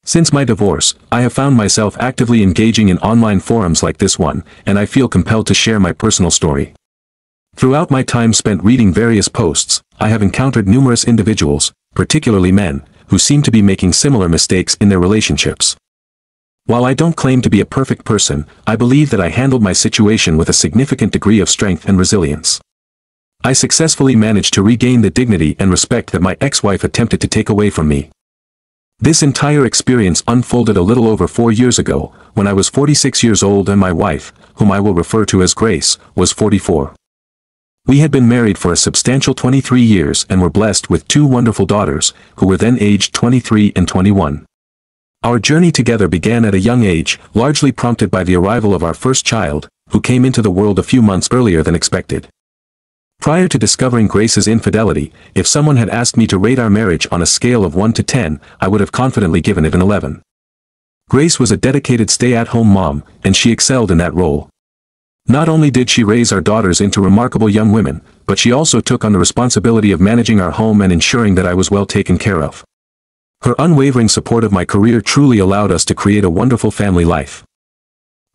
Since my divorce, I have found myself actively engaging in online forums like this one, and I feel compelled to share my personal story. Throughout my time spent reading various posts, I have encountered numerous individuals, particularly men, who seem to be making similar mistakes in their relationships. While I don't claim to be a perfect person, I believe that I handled my situation with a significant degree of strength and resilience. I successfully managed to regain the dignity and respect that my ex-wife attempted to take away from me. This entire experience unfolded a little over 4 years ago, when I was 46 years old and my wife, whom I will refer to as Grace, was 44. We had been married for a substantial 23 years and were blessed with 2 wonderful daughters, who were then aged 23 and 21. Our journey together began at a young age, largely prompted by the arrival of our first child, who came into the world a few months earlier than expected. Prior to discovering Grace's infidelity, if someone had asked me to rate our marriage on a scale of 1 to 10, I would have confidently given it an 11. Grace was a dedicated stay-at-home mom, and she excelled in that role. Not only did she raise our daughters into remarkable young women, but she also took on the responsibility of managing our home and ensuring that I was well taken care of. Her unwavering support of my career truly allowed us to create a wonderful family life.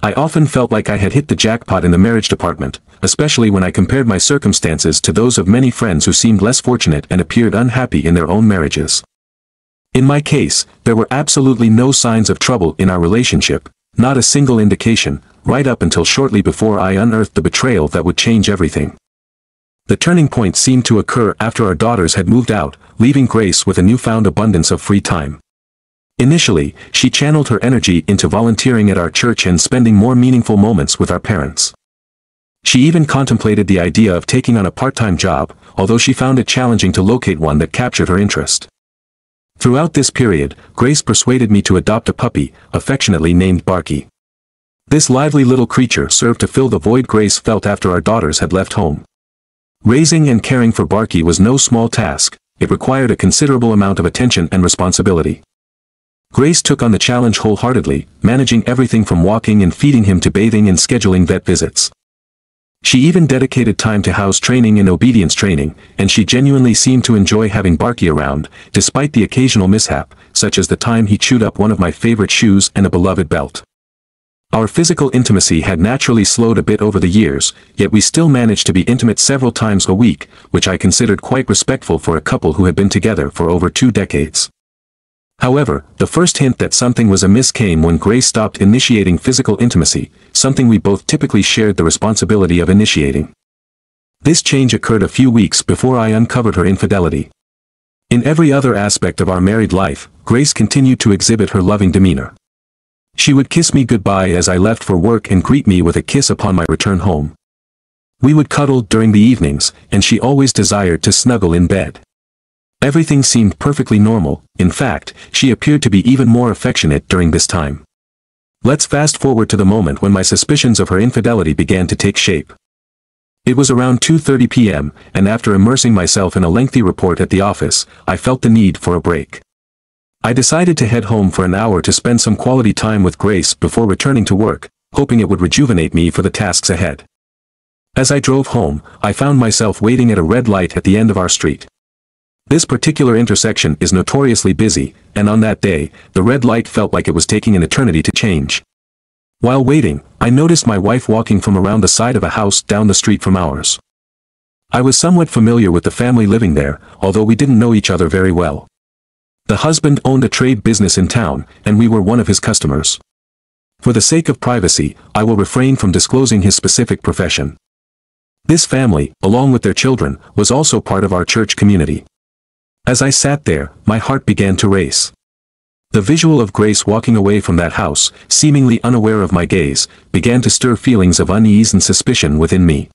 I often felt like I had hit the jackpot in the marriage department, especially when I compared my circumstances to those of many friends who seemed less fortunate and appeared unhappy in their own marriages. In my case, there were absolutely no signs of trouble in our relationship, not a single indication, right up until shortly before I unearthed the betrayal that would change everything. The turning point seemed to occur after our daughters had moved out, leaving Grace with a newfound abundance of free time. Initially, she channeled her energy into volunteering at our church and spending more meaningful moments with our parents. She even contemplated the idea of taking on a part-time job, although she found it challenging to locate one that captured her interest. Throughout this period, Grace persuaded me to adopt a puppy, affectionately named Barky. This lively little creature served to fill the void Grace felt after our daughters had left home. Raising and caring for Barky was no small task, it required a considerable amount of attention and responsibility. Grace took on the challenge wholeheartedly, managing everything from walking and feeding him to bathing and scheduling vet visits. She even dedicated time to house training and obedience training, and she genuinely seemed to enjoy having Barky around, despite the occasional mishap, such as the time he chewed up one of my favorite shoes and a beloved belt. Our physical intimacy had naturally slowed a bit over the years, yet we still managed to be intimate several times a week, which I considered quite respectful for a couple who had been together for over 2 decades. However, the first hint that something was amiss came when Grace stopped initiating physical intimacy, something we both typically shared the responsibility of initiating. This change occurred a few weeks before I uncovered her infidelity. In every other aspect of our married life, Grace continued to exhibit her loving demeanor. She would kiss me goodbye as I left for work and greet me with a kiss upon my return home. We would cuddle during the evenings, and she always desired to snuggle in bed. Everything seemed perfectly normal, in fact, she appeared to be even more affectionate during this time. Let's fast forward to the moment when my suspicions of her infidelity began to take shape. It was around 2:30 p.m., and after immersing myself in a lengthy report at the office, I felt the need for a break. I decided to head home for an hour to spend some quality time with Grace before returning to work, hoping it would rejuvenate me for the tasks ahead. As I drove home, I found myself waiting at a red light at the end of our street. This particular intersection is notoriously busy, and on that day, the red light felt like it was taking an eternity to change. While waiting, I noticed my wife walking from around the side of a house down the street from ours. I was somewhat familiar with the family living there, although we didn't know each other very well. The husband owned a trade business in town, and we were one of his customers. For the sake of privacy, I will refrain from disclosing his specific profession. This family, along with their children, was also part of our church community. As I sat there, my heart began to race. The visual of Grace walking away from that house, seemingly unaware of my gaze, began to stir feelings of unease and suspicion within me.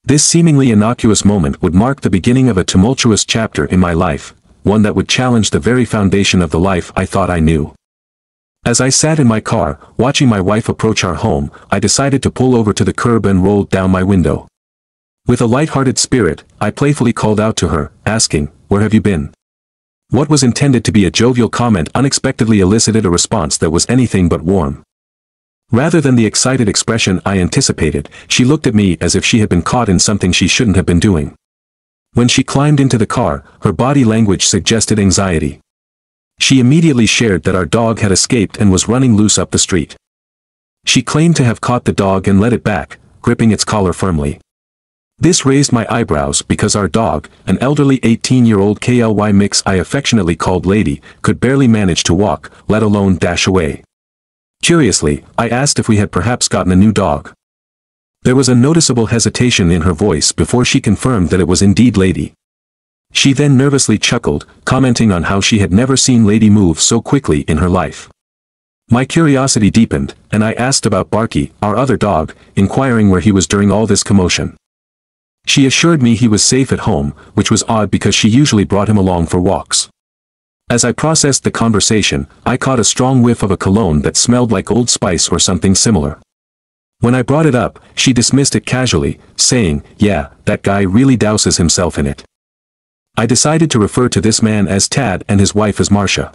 This seemingly innocuous moment would mark the beginning of a tumultuous chapter in my life, one that would challenge the very foundation of the life I thought I knew. As I sat in my car, watching my wife approach our home, I decided to pull over to the curb and rolled down my window. With a light-hearted spirit, I playfully called out to her, asking, "Where have you been?" What was intended to be a jovial comment unexpectedly elicited a response that was anything but warm. Rather than the excited expression I anticipated, she looked at me as if she had been caught in something she shouldn't have been doing. When she climbed into the car, her body language suggested anxiety. She immediately shared that our dog had escaped and was running loose up the street. She claimed to have caught the dog and led it back, gripping its collar firmly. This raised my eyebrows because our dog, an elderly 18-year-old KLY mix I affectionately called Lady, could barely manage to walk, let alone dash away. Curiously, I asked if we had perhaps gotten a new dog. There was a noticeable hesitation in her voice before she confirmed that it was indeed Lady. She then nervously chuckled, commenting on how she had never seen Lady move so quickly in her life. My curiosity deepened, and I asked about Barky, our other dog, inquiring where he was during all this commotion. She assured me he was safe at home, which was odd because she usually brought him along for walks. As I processed the conversation, I caught a strong whiff of a cologne that smelled like Old Spice or something similar. When I brought it up, she dismissed it casually, saying, "Yeah, that guy really douses himself in it." I decided to refer to this man as Tad and his wife as Marcia.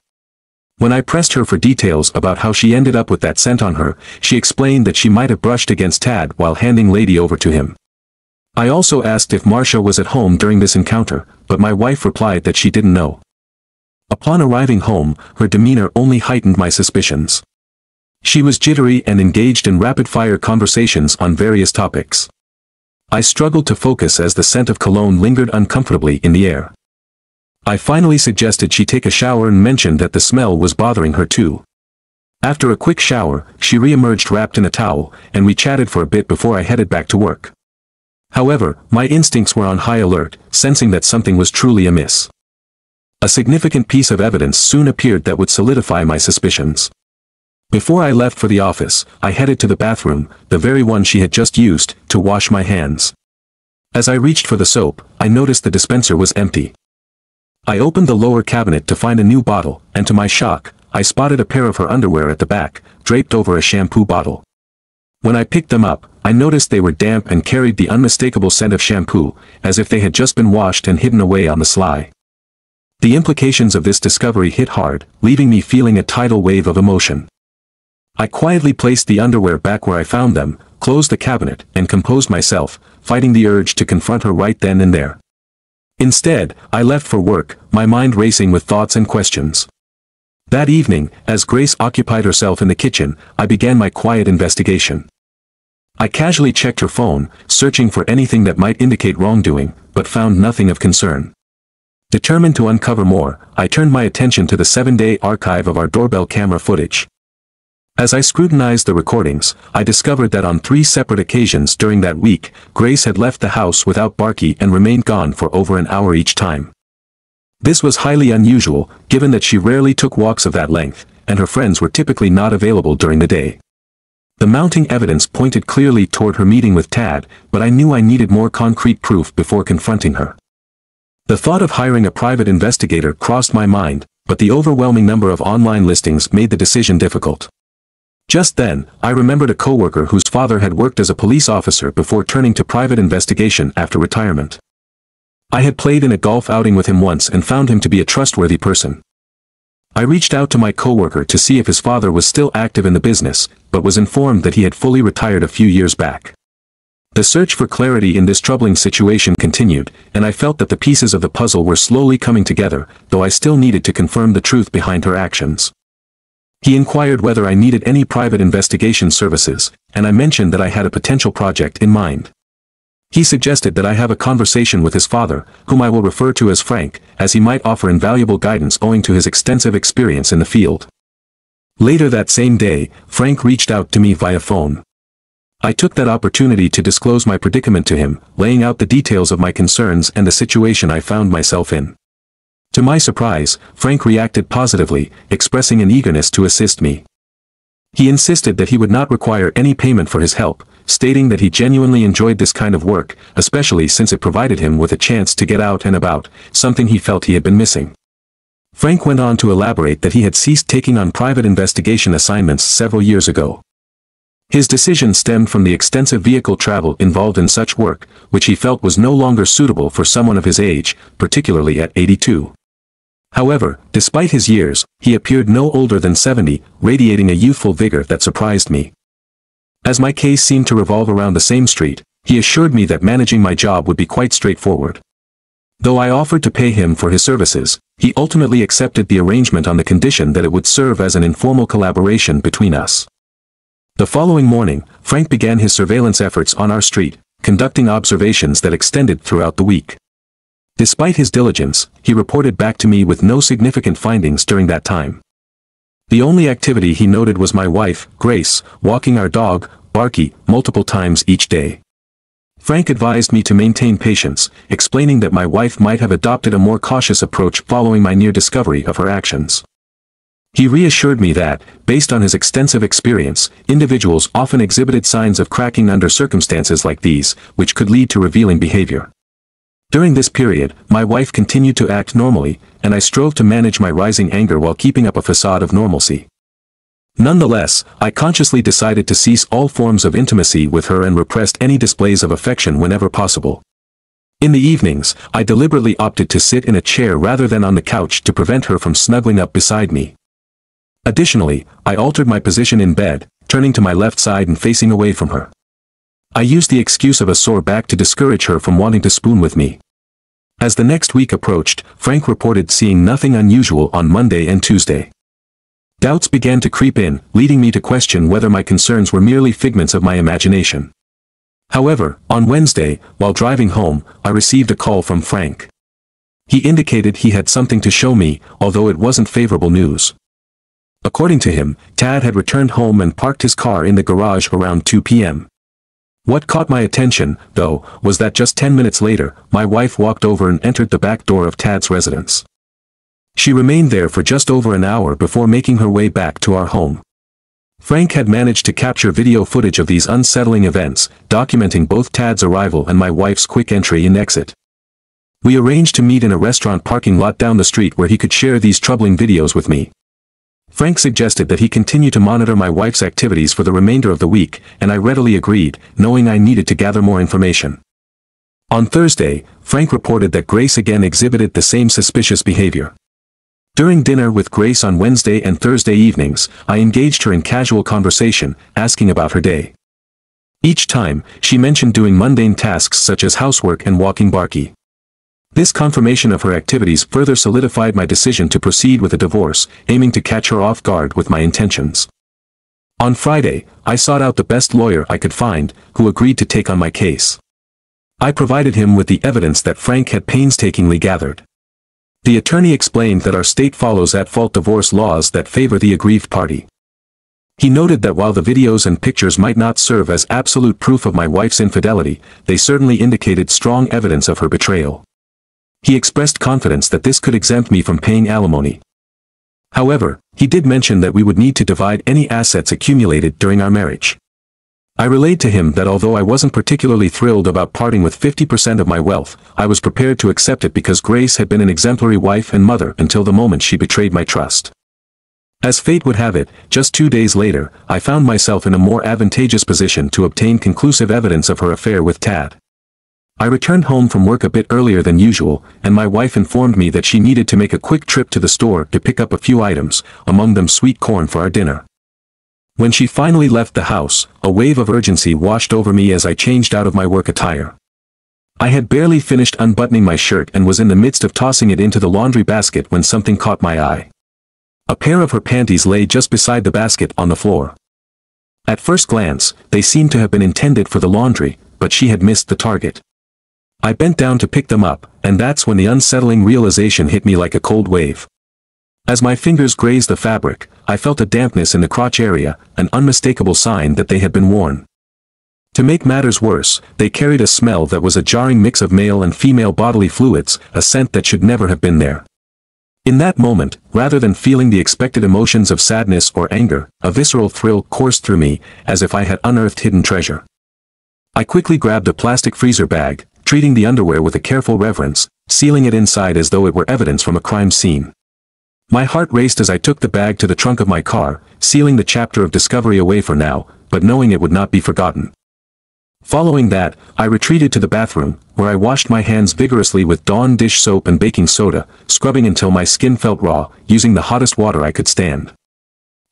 When I pressed her for details about how she ended up with that scent on her, she explained that she might have brushed against Tad while handing Lady over to him. I also asked if Marcia was at home during this encounter, but my wife replied that she didn't know. Upon arriving home, her demeanor only heightened my suspicions. She was jittery and engaged in rapid-fire conversations on various topics. I struggled to focus as the scent of cologne lingered uncomfortably in the air. I finally suggested she take a shower and mentioned that the smell was bothering her too. After a quick shower, she re-emerged wrapped in a towel, and we chatted for a bit before I headed back to work. However, my instincts were on high alert, sensing that something was truly amiss. A significant piece of evidence soon appeared that would solidify my suspicions. Before I left for the office, I headed to the bathroom, the very one she had just used, to wash my hands. As I reached for the soap, I noticed the dispenser was empty. I opened the lower cabinet to find a new bottle, and to my shock, I spotted a pair of her underwear at the back, draped over a shampoo bottle. When I picked them up, I noticed they were damp and carried the unmistakable scent of shampoo, as if they had just been washed and hidden away on the sly. The implications of this discovery hit hard, leaving me feeling a tidal wave of emotion. I quietly placed the underwear back where I found them, closed the cabinet, and composed myself, fighting the urge to confront her right then and there. Instead, I left for work, my mind racing with thoughts and questions. That evening, as Grace occupied herself in the kitchen, I began my quiet investigation. I casually checked her phone, searching for anything that might indicate wrongdoing, but found nothing of concern. Determined to uncover more, I turned my attention to the 7-day archive of our doorbell camera footage. As I scrutinized the recordings, I discovered that on 3 separate occasions during that week, Grace had left the house without Barky and remained gone for over an hour each time. This was highly unusual, given that she rarely took walks of that length, and her friends were typically not available during the day. The mounting evidence pointed clearly toward her meeting with Tad, but I knew I needed more concrete proof before confronting her. The thought of hiring a private investigator crossed my mind, but the overwhelming number of online listings made the decision difficult. Just then, I remembered a coworker whose father had worked as a police officer before turning to private investigation after retirement. I had played in a golf outing with him once and found him to be a trustworthy person. I reached out to my coworker to see if his father was still active in the business, but was informed that he had fully retired a few years back. The search for clarity in this troubling situation continued, and I felt that the pieces of the puzzle were slowly coming together, though I still needed to confirm the truth behind her actions. He inquired whether I needed any private investigation services, and I mentioned that I had a potential project in mind. He suggested that I have a conversation with his father, whom I will refer to as Frank, as he might offer invaluable guidance owing to his extensive experience in the field. Later that same day, Frank reached out to me via phone. I took that opportunity to disclose my predicament to him, laying out the details of my concerns and the situation I found myself in. To my surprise, Frank reacted positively, expressing an eagerness to assist me. He insisted that he would not require any payment for his help, stating that he genuinely enjoyed this kind of work, especially since it provided him with a chance to get out and about, something he felt he had been missing. Frank went on to elaborate that he had ceased taking on private investigation assignments several years ago. His decision stemmed from the extensive vehicle travel involved in such work, which he felt was no longer suitable for someone of his age, particularly at 82. However, despite his years, he appeared no older than 70, radiating a youthful vigor that surprised me. As my case seemed to revolve around the same street, he assured me that managing my job would be quite straightforward. Though I offered to pay him for his services, he ultimately accepted the arrangement on the condition that it would serve as an informal collaboration between us. The following morning, Frank began his surveillance efforts on our street, conducting observations that extended throughout the week. Despite his diligence, he reported back to me with no significant findings during that time. The only activity he noted was my wife, Grace, walking our dog, Barky, multiple times each day. Frank advised me to maintain patience, explaining that my wife might have adopted a more cautious approach following my near discovery of her actions. He reassured me that, based on his extensive experience, individuals often exhibited signs of cracking under circumstances like these, which could lead to revealing behavior. During this period, my wife continued to act normally, and I strove to manage my rising anger while keeping up a facade of normalcy. Nonetheless, I consciously decided to cease all forms of intimacy with her and repressed any displays of affection whenever possible. In the evenings, I deliberately opted to sit in a chair rather than on the couch to prevent her from snuggling up beside me. Additionally, I altered my position in bed, turning to my left side and facing away from her. I used the excuse of a sore back to discourage her from wanting to spoon with me. As the next week approached, Frank reported seeing nothing unusual on Monday and Tuesday. Doubts began to creep in, leading me to question whether my concerns were merely figments of my imagination. However, on Wednesday, while driving home, I received a call from Frank. He indicated he had something to show me, although it wasn't favorable news. According to him, Tad had returned home and parked his car in the garage around 2 p.m. What caught my attention, though, was that just 10 minutes later, my wife walked over and entered the back door of Tad's residence. She remained there for just over an hour before making her way back to our home. Frank had managed to capture video footage of these unsettling events, documenting both Tad's arrival and my wife's quick entry and exit. We arranged to meet in a restaurant parking lot down the street where he could share these troubling videos with me. Frank suggested that he continue to monitor my wife's activities for the remainder of the week, and I readily agreed, knowing I needed to gather more information. On Thursday, Frank reported that Grace again exhibited the same suspicious behavior. During dinner with Grace on Wednesday and Thursday evenings, I engaged her in casual conversation, asking about her day. Each time, she mentioned doing mundane tasks such as housework and walking Barky. This confirmation of her activities further solidified my decision to proceed with a divorce, aiming to catch her off guard with my intentions. On Friday, I sought out the best lawyer I could find, who agreed to take on my case. I provided him with the evidence that Frank had painstakingly gathered. The attorney explained that our state follows at-fault divorce laws that favor the aggrieved party. He noted that while the videos and pictures might not serve as absolute proof of my wife's infidelity, they certainly indicated strong evidence of her betrayal. He expressed confidence that this could exempt me from paying alimony. However, he did mention that we would need to divide any assets accumulated during our marriage. I relayed to him that although I wasn't particularly thrilled about parting with 50% of my wealth, I was prepared to accept it because Grace had been an exemplary wife and mother until the moment she betrayed my trust. As fate would have it, just 2 days later, I found myself in a more advantageous position to obtain conclusive evidence of her affair with Tad. I returned home from work a bit earlier than usual, and my wife informed me that she needed to make a quick trip to the store to pick up a few items, among them sweet corn for our dinner. When she finally left the house, a wave of urgency washed over me as I changed out of my work attire. I had barely finished unbuttoning my shirt and was in the midst of tossing it into the laundry basket when something caught my eye. A pair of her panties lay just beside the basket on the floor. At first glance, they seemed to have been intended for the laundry, but she had missed the target. I bent down to pick them up, and that's when the unsettling realization hit me like a cold wave. As my fingers grazed the fabric, I felt a dampness in the crotch area, an unmistakable sign that they had been worn. To make matters worse, they carried a smell that was a jarring mix of male and female bodily fluids, a scent that should never have been there. In that moment, rather than feeling the expected emotions of sadness or anger, a visceral thrill coursed through me, as if I had unearthed hidden treasure. I quickly grabbed a plastic freezer bag, treating the underwear with a careful reverence, sealing it inside as though it were evidence from a crime scene. My heart raced as I took the bag to the trunk of my car, sealing the chapter of discovery away for now, but knowing it would not be forgotten. Following that, I retreated to the bathroom, where I washed my hands vigorously with Dawn dish soap and baking soda, scrubbing until my skin felt raw, using the hottest water I could stand.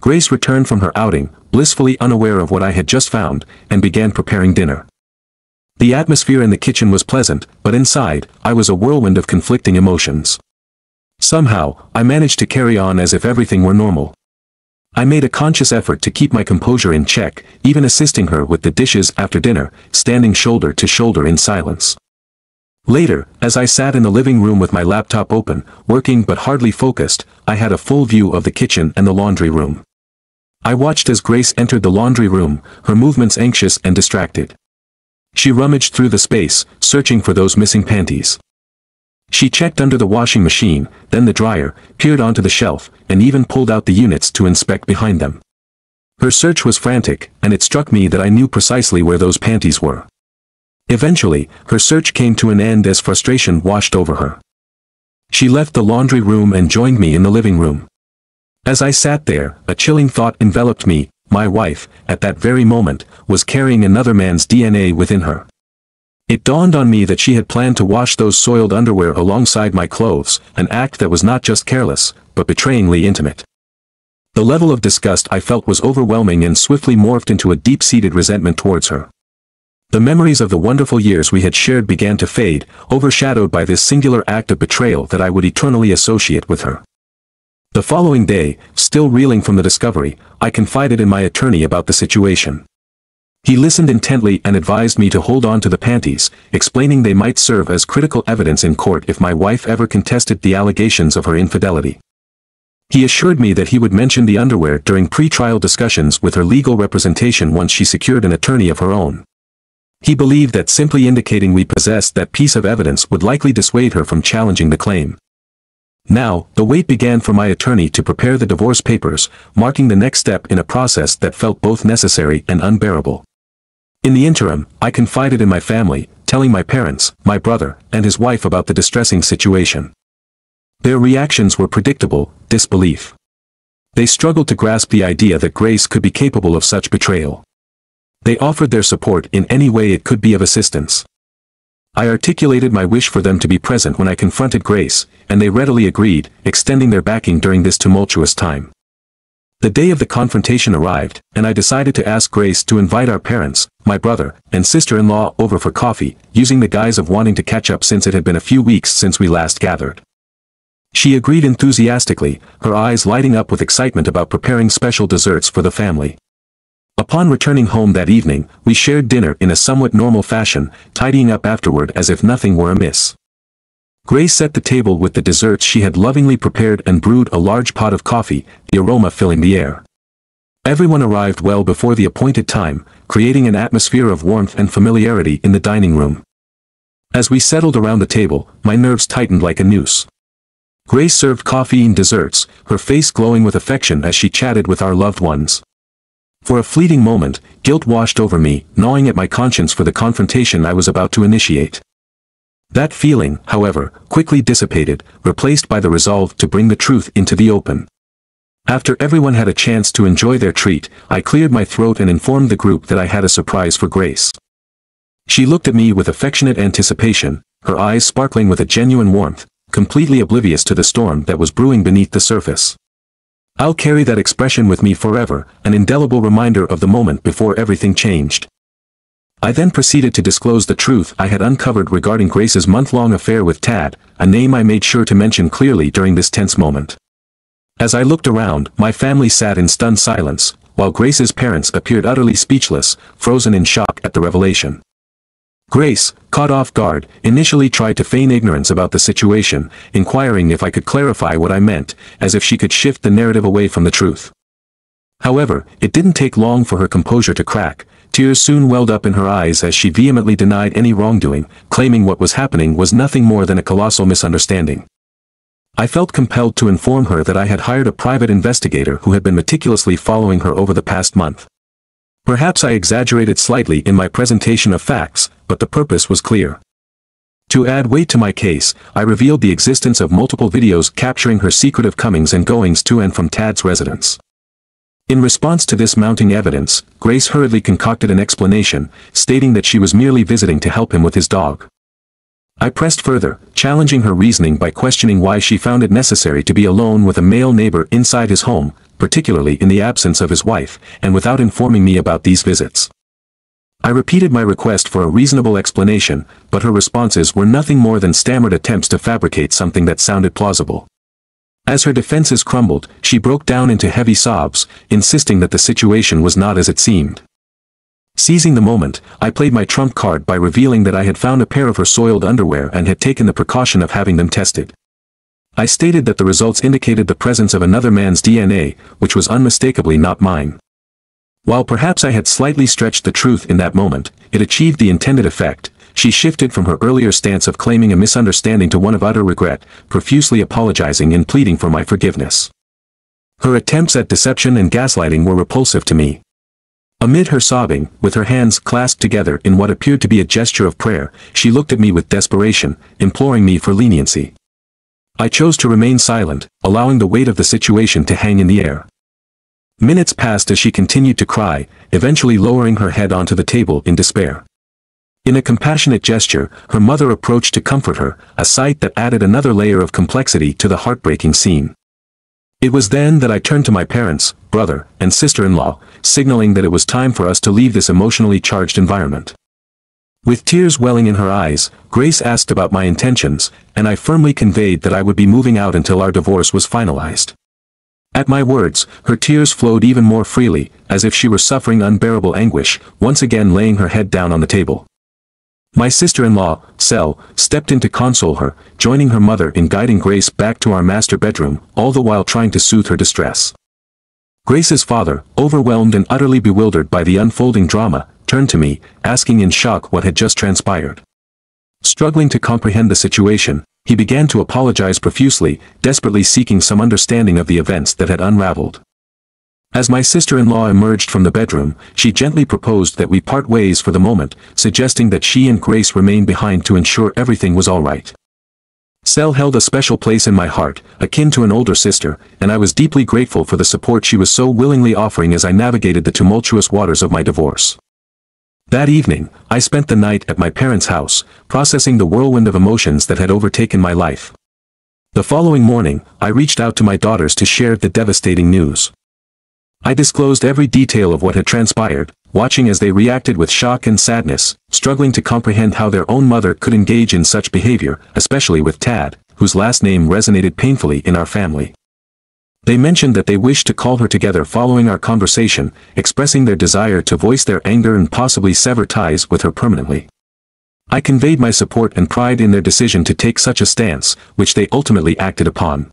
Grace returned from her outing, blissfully unaware of what I had just found, and began preparing dinner. The atmosphere in the kitchen was pleasant, but inside, I was a whirlwind of conflicting emotions. Somehow, I managed to carry on as if everything were normal. I made a conscious effort to keep my composure in check, even assisting her with the dishes after dinner, standing shoulder to shoulder in silence. Later, as I sat in the living room with my laptop open, working but hardly focused, I had a full view of the kitchen and the laundry room. I watched as Grace entered the laundry room, her movements anxious and distracted. She rummaged through the space, searching for those missing panties. She checked under the washing machine, then the dryer, peered onto the shelf, and even pulled out the units to inspect behind them. Her search was frantic, and it struck me that I knew precisely where those panties were. Eventually, her search came to an end as frustration washed over her. She left the laundry room and joined me in the living room. As I sat there, a chilling thought enveloped me. My wife, at that very moment, was carrying another man's DNA within her. It dawned on me that she had planned to wash those soiled underwear alongside my clothes, an act that was not just careless, but betrayingly intimate. The level of disgust I felt was overwhelming and swiftly morphed into a deep-seated resentment towards her. The memories of the wonderful years we had shared began to fade, overshadowed by this singular act of betrayal that I would eternally associate with her. The following day, still reeling from the discovery, I confided in my attorney about the situation. He listened intently and advised me to hold on to the panties, explaining they might serve as critical evidence in court if my wife ever contested the allegations of her infidelity. He assured me that he would mention the underwear during pre-trial discussions with her legal representation once she secured an attorney of her own. He believed that simply indicating we possessed that piece of evidence would likely dissuade her from challenging the claim. Now, the wait began for my attorney to prepare the divorce papers, marking the next step in a process that felt both necessary and unbearable. In the interim, I confided in my family, telling my parents, my brother, and his wife about the distressing situation. Their reactions were predictable: disbelief. They struggled to grasp the idea that Grace could be capable of such betrayal. They offered their support in any way it could be of assistance. I articulated my wish for them to be present when I confronted Grace, and they readily agreed, extending their backing during this tumultuous time. The day of the confrontation arrived, and I decided to ask Grace to invite our parents, my brother, and sister-in-law over for coffee, using the guise of wanting to catch up since it had been a few weeks since we last gathered. She agreed enthusiastically, her eyes lighting up with excitement about preparing special desserts for the family. Upon returning home that evening, we shared dinner in a somewhat normal fashion, tidying up afterward as if nothing were amiss. Grace set the table with the desserts she had lovingly prepared and brewed a large pot of coffee, the aroma filling the air. Everyone arrived well before the appointed time, creating an atmosphere of warmth and familiarity in the dining room. As we settled around the table, my nerves tightened like a noose. Grace served coffee and desserts, her face glowing with affection as she chatted with our loved ones. For a fleeting moment, guilt washed over me, gnawing at my conscience for the confrontation I was about to initiate. That feeling, however, quickly dissipated, replaced by the resolve to bring the truth into the open. After everyone had a chance to enjoy their treat, I cleared my throat and informed the group that I had a surprise for Grace. She looked at me with affectionate anticipation, her eyes sparkling with a genuine warmth, completely oblivious to the storm that was brewing beneath the surface. I'll carry that expression with me forever, an indelible reminder of the moment before everything changed. I then proceeded to disclose the truth I had uncovered regarding Grace's month-long affair with Tad, a name I made sure to mention clearly during this tense moment. As I looked around, my family sat in stunned silence, while Grace's parents appeared utterly speechless, frozen in shock at the revelation. Grace, caught off guard, initially tried to feign ignorance about the situation, inquiring if I could clarify what I meant, as if she could shift the narrative away from the truth. However, it didn't take long for her composure to crack. Tears soon welled up in her eyes as she vehemently denied any wrongdoing, claiming what was happening was nothing more than a colossal misunderstanding. I felt compelled to inform her that I had hired a private investigator who had been meticulously following her over the past month. Perhaps I exaggerated slightly in my presentation of facts, but the purpose was clear. To add weight to my case, I revealed the existence of multiple videos capturing her secretive comings and goings to and from Tad's residence. In response to this mounting evidence, Grace hurriedly concocted an explanation, stating that she was merely visiting to help him with his dog. I pressed further, challenging her reasoning by questioning why she found it necessary to be alone with a male neighbor inside his home, particularly in the absence of his wife, and without informing me about these visits. I repeated my request for a reasonable explanation, but her responses were nothing more than stammered attempts to fabricate something that sounded plausible. As her defenses crumbled, she broke down into heavy sobs, insisting that the situation was not as it seemed. Seizing the moment, I played my trump card by revealing that I had found a pair of her soiled underwear and had taken the precaution of having them tested. I stated that the results indicated the presence of another man's DNA, which was unmistakably not mine. While perhaps I had slightly stretched the truth in that moment, it achieved the intended effect. She shifted from her earlier stance of claiming a misunderstanding to one of utter regret, profusely apologizing and pleading for my forgiveness. Her attempts at deception and gaslighting were repulsive to me. Amid her sobbing, with her hands clasped together in what appeared to be a gesture of prayer, she looked at me with desperation, imploring me for leniency. I chose to remain silent, allowing the weight of the situation to hang in the air. Minutes passed as she continued to cry, eventually lowering her head onto the table in despair. In a compassionate gesture, her mother approached to comfort her, a sight that added another layer of complexity to the heartbreaking scene. It was then that I turned to my parents, brother, and sister-in-law, signaling that it was time for us to leave this emotionally charged environment. With tears welling in her eyes, Grace asked about my intentions, and I firmly conveyed that I would be moving out until our divorce was finalized. At my words, her tears flowed even more freely, as if she were suffering unbearable anguish, once again laying her head down on the table. My sister-in-law, Sel, stepped in to console her, joining her mother in guiding Grace back to our master bedroom, all the while trying to soothe her distress. Grace's father, overwhelmed and utterly bewildered by the unfolding drama, turned to me, asking in shock what had just transpired. Struggling to comprehend the situation, he began to apologize profusely, desperately seeking some understanding of the events that had unraveled. As my sister-in-law emerged from the bedroom, she gently proposed that we part ways for the moment, suggesting that she and Grace remain behind to ensure everything was all right. Sel held a special place in my heart, akin to an older sister, and I was deeply grateful for the support she was so willingly offering as I navigated the tumultuous waters of my divorce. That evening, I spent the night at my parents' house, processing the whirlwind of emotions that had overtaken my life. The following morning, I reached out to my daughters to share the devastating news. I disclosed every detail of what had transpired, watching as they reacted with shock and sadness, struggling to comprehend how their own mother could engage in such behavior, especially with Tad, whose last name resonated painfully in our family. They mentioned that they wished to call her together following our conversation, expressing their desire to voice their anger and possibly sever ties with her permanently. I conveyed my support and pride in their decision to take such a stance, which they ultimately acted upon.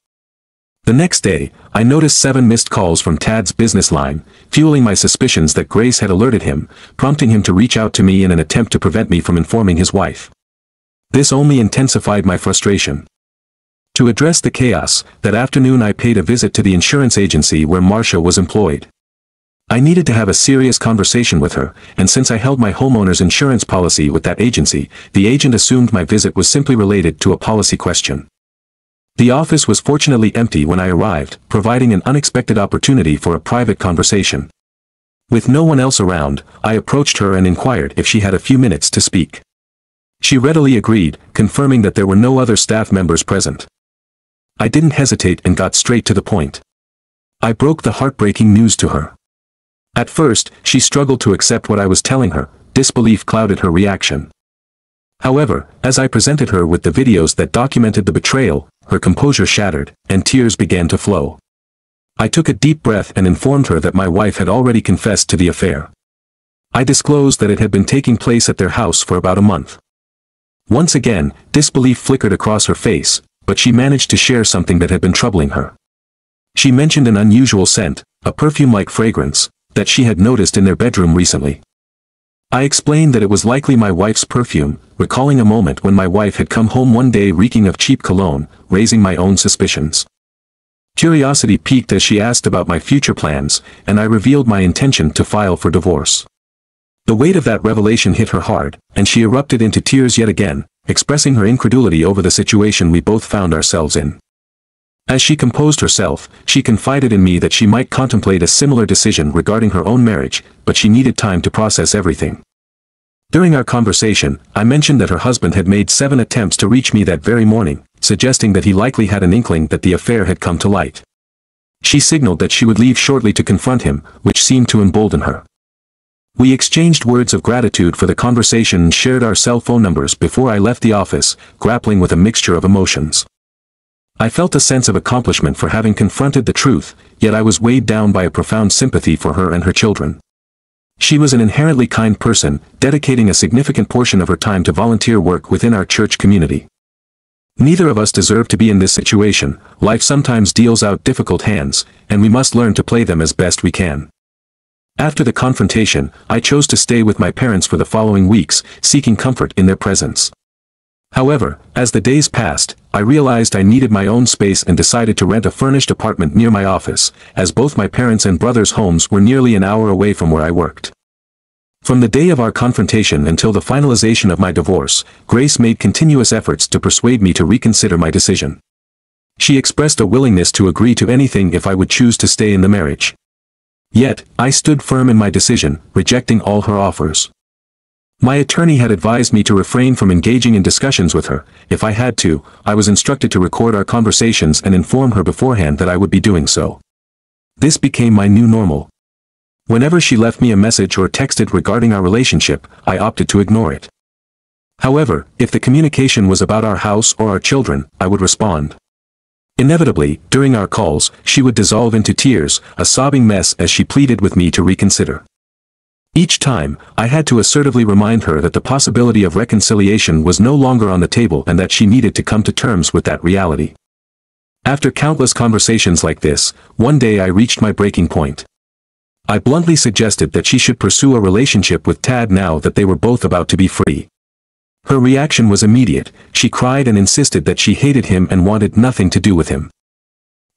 The next day, I noticed 7 missed calls from Tad's business line, fueling my suspicions that Grace had alerted him, prompting him to reach out to me in an attempt to prevent me from informing his wife. This only intensified my frustration. To address the chaos, that afternoon I paid a visit to the insurance agency where Marcia was employed. I needed to have a serious conversation with her, and since I held my homeowner's insurance policy with that agency, the agent assumed my visit was simply related to a policy question. The office was fortunately empty when I arrived, providing an unexpected opportunity for a private conversation. With no one else around, I approached her and inquired if she had a few minutes to speak. She readily agreed, confirming that there were no other staff members present. I didn't hesitate and got straight to the point. I broke the heartbreaking news to her. At first, she struggled to accept what I was telling her. Disbelief clouded her reaction. However, as I presented her with the videos that documented the betrayal, her composure shattered, and tears began to flow. I took a deep breath and informed her that my wife had already confessed to the affair. I disclosed that it had been taking place at their house for about a month. Once again, disbelief flickered across her face, but she managed to share something that had been troubling her. She mentioned an unusual scent, a perfume-like fragrance, that she had noticed in their bedroom recently. I explained that it was likely my wife's perfume, recalling a moment when my wife had come home one day reeking of cheap cologne, raising my own suspicions. Curiosity piqued as she asked about my future plans, and I revealed my intention to file for divorce. The weight of that revelation hit her hard, and she erupted into tears yet again, expressing her incredulity over the situation we both found ourselves in. As she composed herself, she confided in me that she might contemplate a similar decision regarding her own marriage, but she needed time to process everything. During our conversation, I mentioned that her husband had made 7 attempts to reach me that very morning, suggesting that he likely had an inkling that the affair had come to light. She signaled that she would leave shortly to confront him, which seemed to embolden her. We exchanged words of gratitude for the conversation and shared our cell phone numbers before I left the office, grappling with a mixture of emotions. I felt a sense of accomplishment for having confronted the truth, yet I was weighed down by a profound sympathy for her and her children. She was an inherently kind person, dedicating a significant portion of her time to volunteer work within our church community. Neither of us deserve to be in this situation. Life sometimes deals out difficult hands, and we must learn to play them as best we can. After the confrontation, I chose to stay with my parents for the following weeks, seeking comfort in their presence. However, as the days passed, I realized I needed my own space and decided to rent a furnished apartment near my office, as both my parents' and brother's homes were nearly an hour away from where I worked. From the day of our confrontation until the finalization of my divorce, Grace made continuous efforts to persuade me to reconsider my decision. She expressed a willingness to agree to anything if I would choose to stay in the marriage. Yet, I stood firm in my decision, rejecting all her offers. My attorney had advised me to refrain from engaging in discussions with her. If I had to, I was instructed to record our conversations and inform her beforehand that I would be doing so. This became my new normal. Whenever she left me a message or texted regarding our relationship, I opted to ignore it. However, if the communication was about our house or our children, I would respond. Inevitably, during our calls, she would dissolve into tears, a sobbing mess as she pleaded with me to reconsider. Each time, I had to assertively remind her that the possibility of reconciliation was no longer on the table and that she needed to come to terms with that reality. After countless conversations like this, one day I reached my breaking point. I bluntly suggested that she should pursue a relationship with Tad now that they were both about to be free. Her reaction was immediate. She cried and insisted that she hated him and wanted nothing to do with him.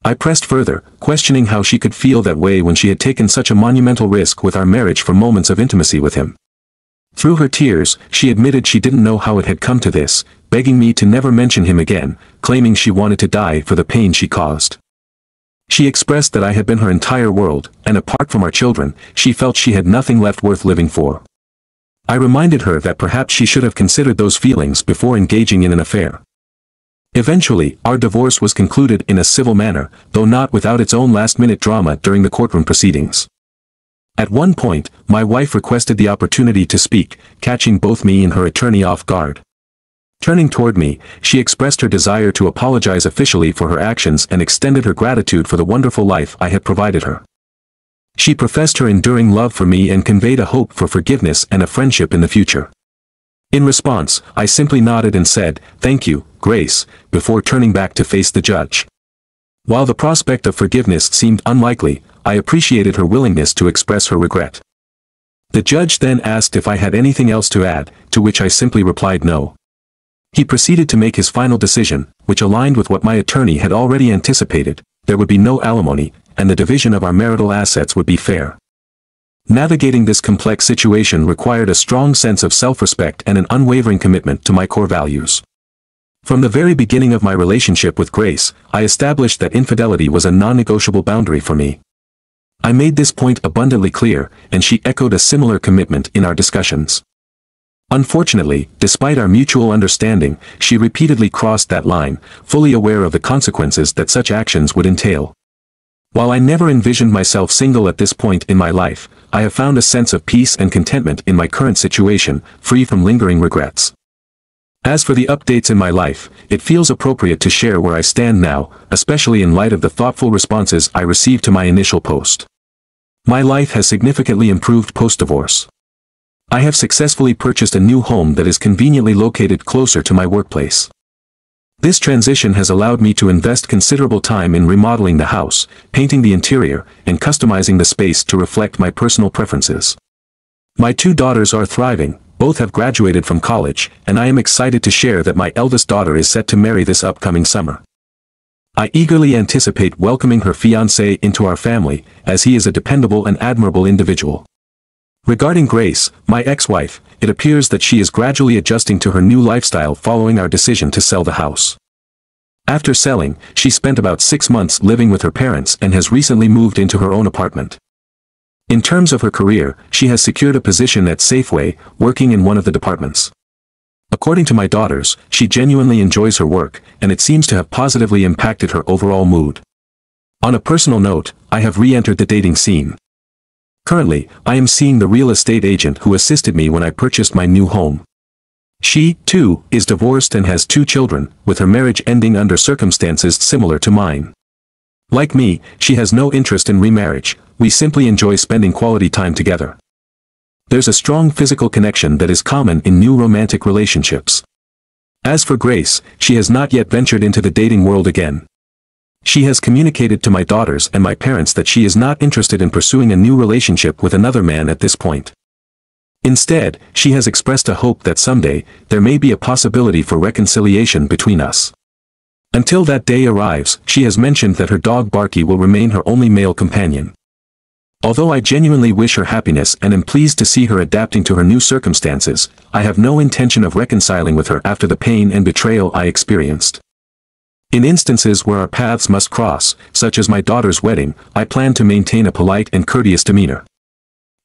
I pressed further, questioning how she could feel that way when she had taken such a monumental risk with our marriage for moments of intimacy with him. Through her tears, she admitted she didn't know how it had come to this, begging me to never mention him again, claiming she wanted to die for the pain she caused. She expressed that I had been her entire world, and apart from our children, she felt she had nothing left worth living for. I reminded her that perhaps she should have considered those feelings before engaging in an affair. Eventually, our divorce was concluded in a civil manner, though not without its own last-minute drama during the courtroom proceedings. At one point, my wife requested the opportunity to speak, catching both me and her attorney off guard. Turning toward me, she expressed her desire to apologize officially for her actions and extended her gratitude for the wonderful life I had provided her. She professed her enduring love for me and conveyed a hope for forgiveness and a friendship in the future. In response, I simply nodded and said, "Thank you, Grace," before turning back to face the judge. While the prospect of forgiveness seemed unlikely, I appreciated her willingness to express her regret. The judge then asked if I had anything else to add, to which I simply replied no. He proceeded to make his final decision, which aligned with what my attorney had already anticipated. There would be no alimony, and the division of our marital assets would be fair. Navigating this complex situation required a strong sense of self-respect and an unwavering commitment to my core values. From the very beginning of my relationship with Grace, I established that infidelity was a non-negotiable boundary for me. I made this point abundantly clear, and she echoed a similar commitment in our discussions. Unfortunately, despite our mutual understanding, she repeatedly crossed that line, fully aware of the consequences that such actions would entail. While I never envisioned myself single at this point in my life, I have found a sense of peace and contentment in my current situation, free from lingering regrets. As for the updates in my life, it feels appropriate to share where I stand now, especially in light of the thoughtful responses I received to my initial post. My life has significantly improved post-divorce. I have successfully purchased a new home that is conveniently located closer to my workplace. This transition has allowed me to invest considerable time in remodeling the house, painting the interior, and customizing the space to reflect my personal preferences. My 2 daughters are thriving, both have graduated from college, and I am excited to share that my eldest daughter is set to marry this upcoming summer. I eagerly anticipate welcoming her fiancé into our family, as he is a dependable and admirable individual. Regarding Grace, my ex-wife, it appears that she is gradually adjusting to her new lifestyle following our decision to sell the house. After selling, she spent about 6 months living with her parents and has recently moved into her own apartment. In terms of her career, she has secured a position at Safeway, working in one of the departments. According to my daughters, she genuinely enjoys her work, and it seems to have positively impacted her overall mood. On a personal note, I have re-entered the dating scene. Currently, I am seeing the real estate agent who assisted me when I purchased my new home. She, too, is divorced and has 2 children, with her marriage ending under circumstances similar to mine. Like me, she has no interest in remarriage. We simply enjoy spending quality time together. There's a strong physical connection that is common in new romantic relationships. As for Grace, she has not yet ventured into the dating world again. She has communicated to my daughters and my parents that she is not interested in pursuing a new relationship with another man at this point. Instead, she has expressed a hope that someday, there may be a possibility for reconciliation between us. Until that day arrives, she has mentioned that her dog Barky will remain her only male companion. Although I genuinely wish her happiness and am pleased to see her adapting to her new circumstances, I have no intention of reconciling with her after the pain and betrayal I experienced. In instances where our paths must cross, such as my daughter's wedding, I plan to maintain a polite and courteous demeanor.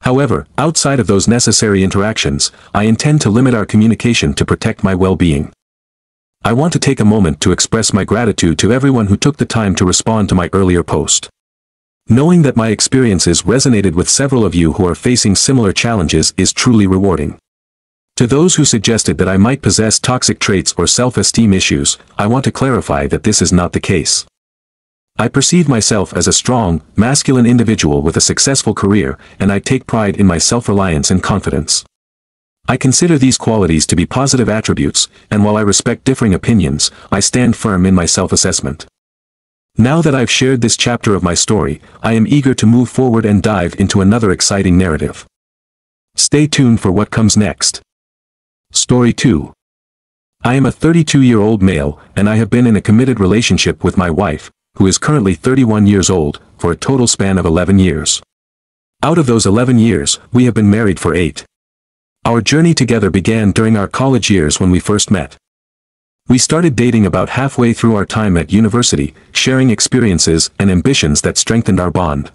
However, outside of those necessary interactions, I intend to limit our communication to protect my well-being. I want to take a moment to express my gratitude to everyone who took the time to respond to my earlier post. Knowing that my experiences resonated with several of you who are facing similar challenges is truly rewarding. To those who suggested that I might possess toxic traits or self-esteem issues, I want to clarify that this is not the case. I perceive myself as a strong, masculine individual with a successful career, and I take pride in my self-reliance and confidence. I consider these qualities to be positive attributes, and while I respect differing opinions, I stand firm in my self-assessment. Now that I've shared this chapter of my story, I am eager to move forward and dive into another exciting narrative. Stay tuned for what comes next. Story 2. I am a 32-year-old male, and I have been in a committed relationship with my wife, who is currently 31 years old, for a total span of 11 years. Out of those 11 years, we have been married for 8. Our journey together began during our college years when we first met. We started dating about halfway through our time at university, sharing experiences and ambitions that strengthened our bond.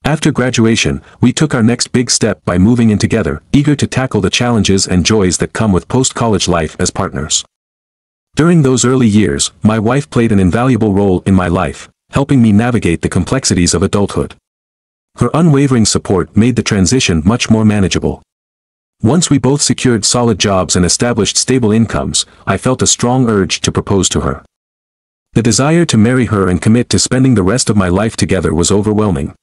After graduation, we took our next big step by moving in together, eager to tackle the challenges and joys that come with post-college life as partners. During those early years, my wife played an invaluable role in my life, helping me navigate the complexities of adulthood. Her unwavering support made the transition much more manageable. Once we both secured solid jobs and established stable incomes, I felt a strong urge to propose to her. The desire to marry her and commit to spending the rest of my life together was overwhelming.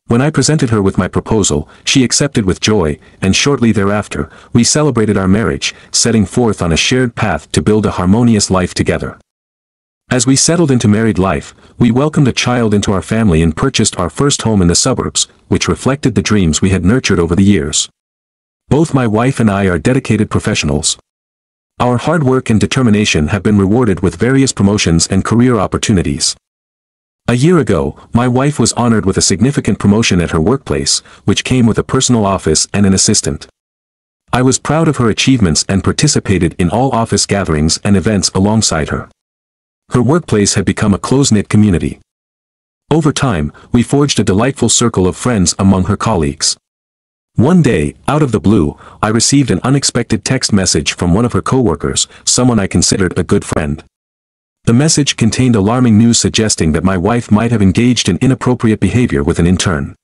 When I presented her with my proposal, she accepted with joy, and shortly thereafter, we celebrated our marriage, setting forth on a shared path to build a harmonious life together. As we settled into married life, we welcomed a child into our family and purchased our first home in the suburbs, which reflected the dreams we had nurtured over the years. Both my wife and I are dedicated professionals. Our hard work and determination have been rewarded with various promotions and career opportunities. A year ago, my wife was honored with a significant promotion at her workplace, which came with a personal office and an assistant. I was proud of her achievements and participated in all office gatherings and events alongside her. Her workplace had become a close-knit community. Over time, we forged a delightful circle of friends among her colleagues. One day, out of the blue, I received an unexpected text message from one of her coworkers, someone I considered a good friend. The message contained alarming news suggesting that my wife might have engaged in inappropriate behavior with an intern.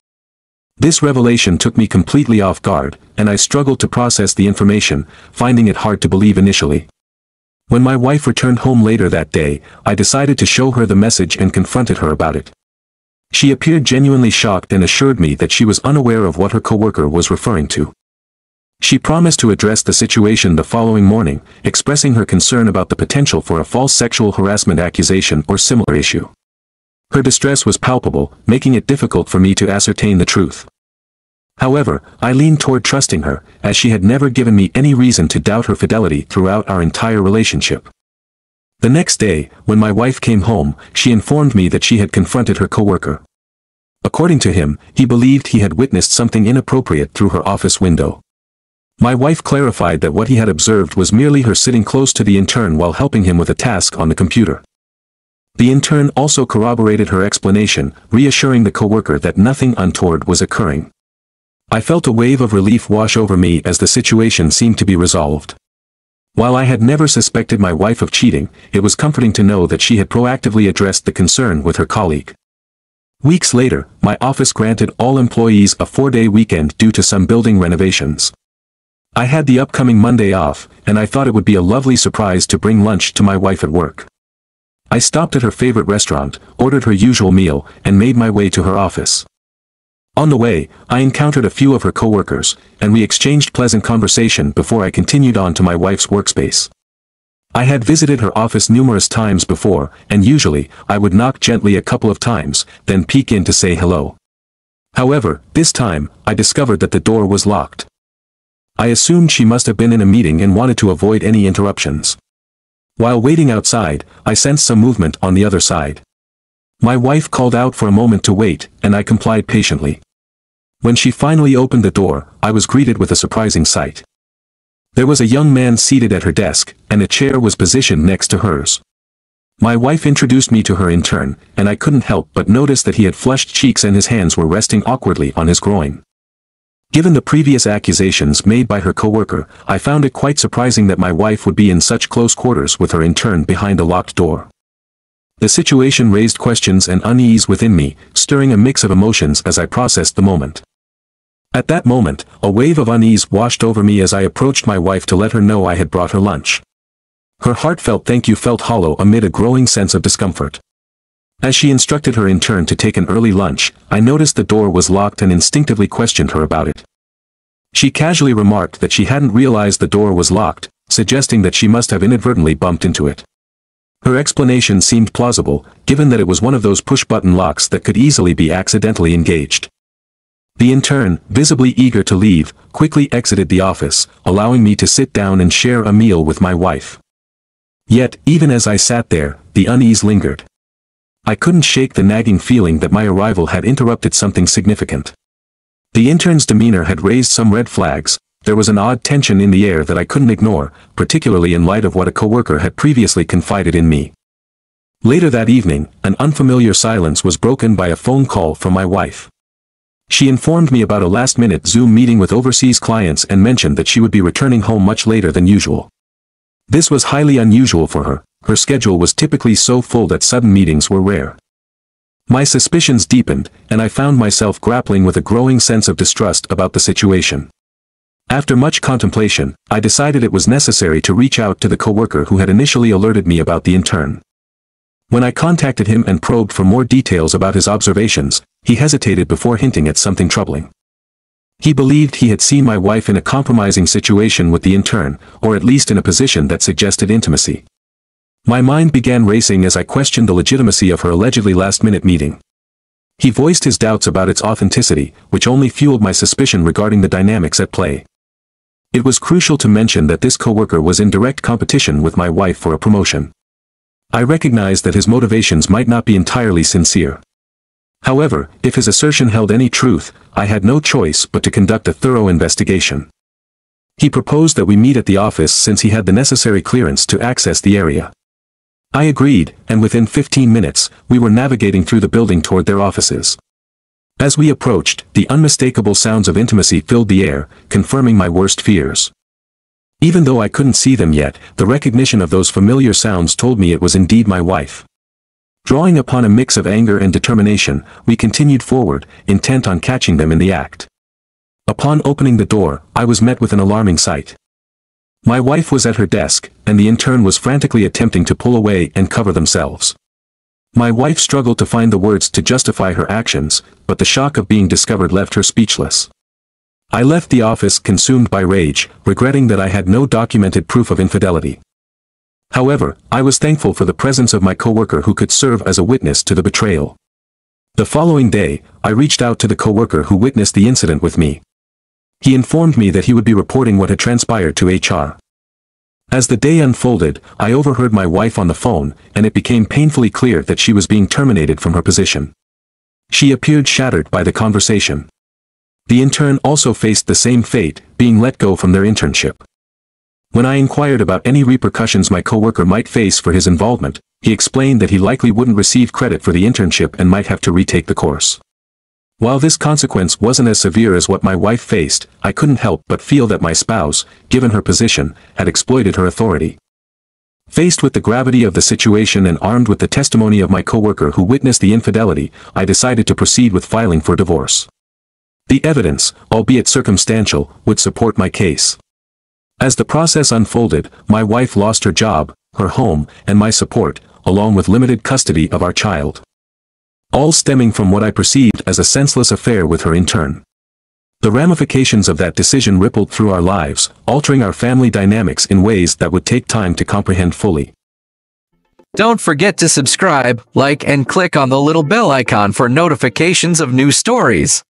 This revelation took me completely off guard, and I struggled to process the information, finding it hard to believe initially. When my wife returned home later that day, I decided to show her the message and confronted her about it. She appeared genuinely shocked and assured me that she was unaware of what her coworker was referring to. She promised to address the situation the following morning, expressing her concern about the potential for a false sexual harassment accusation or similar issue. Her distress was palpable, making it difficult for me to ascertain the truth. However, I leaned toward trusting her, as she had never given me any reason to doubt her fidelity throughout our entire relationship. The next day, when my wife came home, she informed me that she had confronted her coworker. According to him, he believed he had witnessed something inappropriate through her office window. My wife clarified that what he had observed was merely her sitting close to the intern while helping him with a task on the computer. The intern also corroborated her explanation, reassuring the coworker that nothing untoward was occurring. I felt a wave of relief wash over me as the situation seemed to be resolved. While I had never suspected my wife of cheating, it was comforting to know that she had proactively addressed the concern with her colleague. Weeks later, my office granted all employees a 4-day weekend due to some building renovations. I had the upcoming Monday off, and I thought it would be a lovely surprise to bring lunch to my wife at work. I stopped at her favorite restaurant, ordered her usual meal, and made my way to her office. On the way, I encountered a few of her coworkers, and we exchanged pleasant conversation before I continued on to my wife's workspace. I had visited her office numerous times before, and usually, I would knock gently a couple of times, then peek in to say hello. However, this time, I discovered that the door was locked. I assumed she must have been in a meeting and wanted to avoid any interruptions. While waiting outside, I sensed some movement on the other side. My wife called out for a moment to wait, and I complied patiently. When she finally opened the door, I was greeted with a surprising sight. There was a young man seated at her desk, and a chair was positioned next to hers. My wife introduced me to her in turn, and I couldn't help but notice that he had flushed cheeks and his hands were resting awkwardly on his groin. Given the previous accusations made by her coworker, I found it quite surprising that my wife would be in such close quarters with her intern behind a locked door. The situation raised questions and unease within me, stirring a mix of emotions as I processed the moment. At that moment, a wave of unease washed over me as I approached my wife to let her know I had brought her lunch. Her heartfelt thank you felt hollow amid a growing sense of discomfort. As she instructed her intern to take an early lunch, I noticed the door was locked and instinctively questioned her about it. She casually remarked that she hadn't realized the door was locked, suggesting that she must have inadvertently bumped into it. Her explanation seemed plausible, given that it was one of those push-button locks that could easily be accidentally engaged. The intern, visibly eager to leave, quickly exited the office, allowing me to sit down and share a meal with my wife. Yet, even as I sat there, the unease lingered. I couldn't shake the nagging feeling that my arrival had interrupted something significant. The intern's demeanor had raised some red flags. There was an odd tension in the air that I couldn't ignore, particularly in light of what a coworker had previously confided in me. Later that evening, an unfamiliar silence was broken by a phone call from my wife. She informed me about a last-minute Zoom meeting with overseas clients and mentioned that she would be returning home much later than usual. This was highly unusual for her. Her schedule was typically so full that sudden meetings were rare. My suspicions deepened, and I found myself grappling with a growing sense of distrust about the situation. After much contemplation, I decided it was necessary to reach out to the coworker who had initially alerted me about the intern. When I contacted him and probed for more details about his observations, he hesitated before hinting at something troubling. He believed he had seen my wife in a compromising situation with the intern, or at least in a position that suggested intimacy. My mind began racing as I questioned the legitimacy of her allegedly last-minute meeting. He voiced his doubts about its authenticity, which only fueled my suspicion regarding the dynamics at play. It was crucial to mention that this coworker was in direct competition with my wife for a promotion. I recognized that his motivations might not be entirely sincere. However, if his assertion held any truth, I had no choice but to conduct a thorough investigation. He proposed that we meet at the office since he had the necessary clearance to access the area. I agreed, and within 15 minutes, we were navigating through the building toward their offices. As we approached, the unmistakable sounds of intimacy filled the air, confirming my worst fears. Even though I couldn't see them yet, the recognition of those familiar sounds told me it was indeed my wife. Drawing upon a mix of anger and determination, we continued forward, intent on catching them in the act. Upon opening the door, I was met with an alarming sight. My wife was at her desk, and the intern was frantically attempting to pull away and cover themselves. My wife struggled to find the words to justify her actions, but the shock of being discovered left her speechless. I left the office consumed by rage, regretting that I had no documented proof of infidelity. However, I was thankful for the presence of my coworker who could serve as a witness to the betrayal. The following day, I reached out to the coworker who witnessed the incident with me. He informed me that he would be reporting what had transpired to HR. As the day unfolded, I overheard my wife on the phone, and it became painfully clear that she was being terminated from her position. She appeared shattered by the conversation. The intern also faced the same fate, being let go from their internship. When I inquired about any repercussions my coworker might face for his involvement, he explained that he likely wouldn't receive credit for the internship and might have to retake the course. While this consequence wasn't as severe as what my wife faced, I couldn't help but feel that my spouse, given her position, had exploited her authority. Faced with the gravity of the situation and armed with the testimony of my coworker who witnessed the infidelity, I decided to proceed with filing for divorce. The evidence, albeit circumstantial, would support my case. As the process unfolded, my wife lost her job, her home, and my support, along with limited custody of our child. All stemming from what I perceived as a senseless affair with her in turn. The ramifications of that decision rippled through our lives, altering our family dynamics in ways that would take time to comprehend fully. Don't forget to subscribe, like, and click on the little bell icon for notifications of new stories.